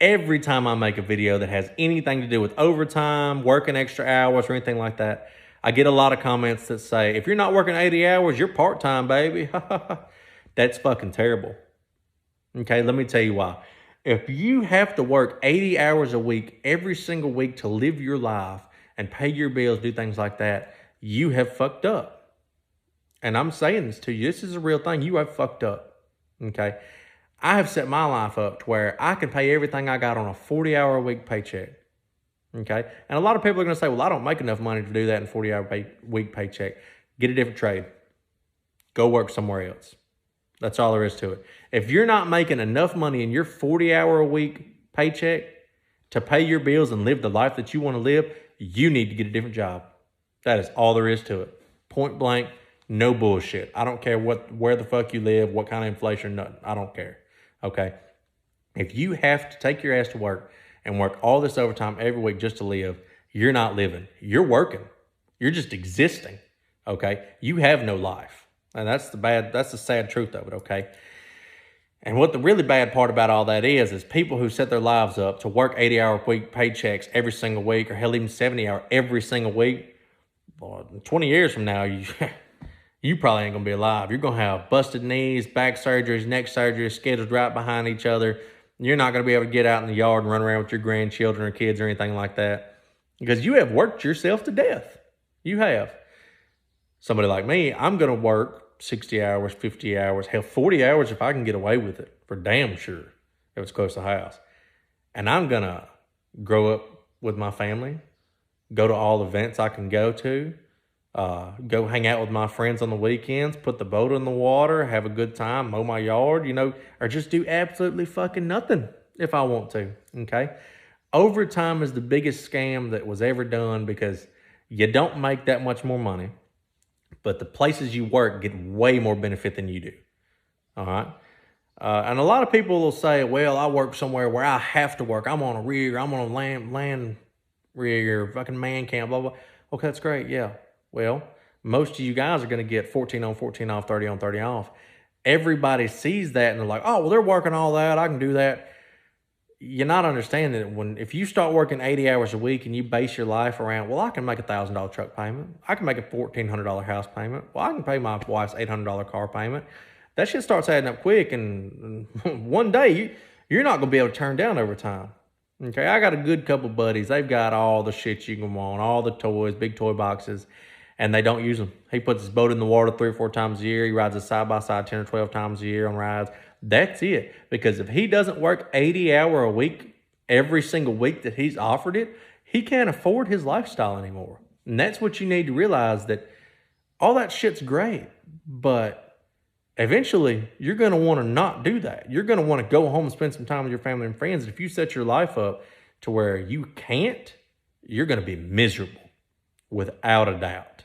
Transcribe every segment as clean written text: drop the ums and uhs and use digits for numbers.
every time I make a video that has anything to do with overtime, working extra hours, or anything like that, I get a lot of comments that say, if you're not working 80 hours, you're part-time, baby. That's fucking terrible. Okay, let me tell you why. If you have to work 80 hours a week, every single week to live your life and pay your bills, do things like that, you have fucked up. And I'm saying this to you. This is a real thing. You have fucked up. Okay. I have set my life up to where I can pay everything I got on a 40-hour a week paycheck. Okay. And a lot of people are going to say, well, I don't make enough money to do that in a 40-hour week paycheck. Get a different trade. Go work somewhere else. That's all there is to it. If you're not making enough money in your 40-hour a week paycheck to pay your bills and live the life that you want to live, you need to get a different job. That is all there is to it. Point blank, no bullshit. I don't care where the fuck you live, what kind of inflation, nothing. I don't care. Okay? If you have to take your ass to work and work all this overtime every week just to live, you're not living. You're working. You're just existing. Okay? You have no life. And that's the sad truth of it, okay? And what the really bad part about all that is people who set their lives up to work 80-hour week paychecks every single week, or hell, even 70-hour every single week, boy, 20 years from now, you probably ain't gonna be alive. You're gonna have busted knees, back surgeries, neck surgeries, scheduled right behind each other. You're not gonna be able to get out in the yard and run around with your grandchildren or kids or anything like that, because you have worked yourself to death. You have. Somebody like me, I'm gonna work 60 hours, 50 hours, hell, 40 hours if I can get away with it, for damn sure, if it's close to the house. And I'm going to grow up with my family, go to all events I can go to, go hang out with my friends on the weekends, put the boat in the water, have a good time, mow my yard, or just do absolutely fucking nothing if I want to, okay? Overtime is the biggest scam that was ever done because you don't make that much more money. But the places you work get way more benefit than you do. All right. And a lot of people will say, well, I work somewhere where I have to work. I'm on a rig, I'm on a land rig or fucking man camp, blah, blah. Okay, that's great. Yeah. Well, most of you guys are going to get 14 on, 14 off, 30 on, 30 off. Everybody sees that and they're like, oh, well, they're working all that. I can do that. You're not understanding that if you start working 80 hours a week and you base your life around, well, I can make a $1,000 truck payment. I can make a $1,400 house payment. Well, I can pay my wife's $800 car payment. That shit starts adding up quick. And one day you're not going to be able to turn down overtime. Okay. I got a good couple buddies. They've got all the shit you can want, all the toys, big toy boxes, and they don't use them. He puts his boat in the water 3 or 4 times a year. He rides a side-by-side 10 or 12 times a year on rides. That's it. Because if he doesn't work 80-hour a week every single week that he's offered it, he can't afford his lifestyle anymore. And that's what you need to realize, that all that shit's great, but eventually you're going to want to not do that. You're going to want to go home and spend some time with your family and friends. If you set your life up to where you can't, you're going to be miserable without a doubt.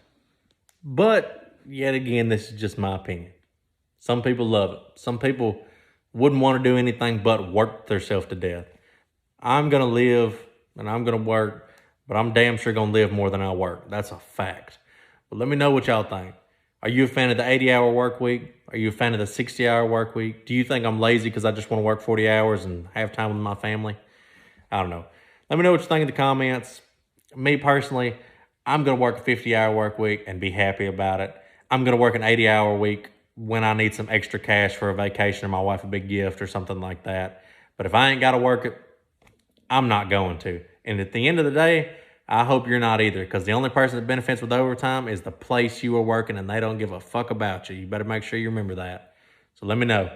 But yet again, this is just my opinion. Some people love it. Some people wouldn't want to do anything but work themselves to death. I'm going to live and I'm going to work, but I'm damn sure going to live more than I work. That's a fact. But let me know what y'all think. Are you a fan of the 80-hour work week? Are you a fan of the 60-hour work week? Do you think I'm lazy because I just want to work 40 hours and have time with my family? I don't know. Let me know what you think in the comments. Me personally, I'm going to work a 50-hour work week and be happy about it. I'm going to work an 80-hour week when I need some extra cash for a vacation or my wife a big gift or something like that. But if I ain't got to work it, I'm not going to. And at the end of the day, I hope you're not either, because the only person that benefits with overtime is the place you are working, and they don't give a fuck about you. You better make sure you remember that. So let me know.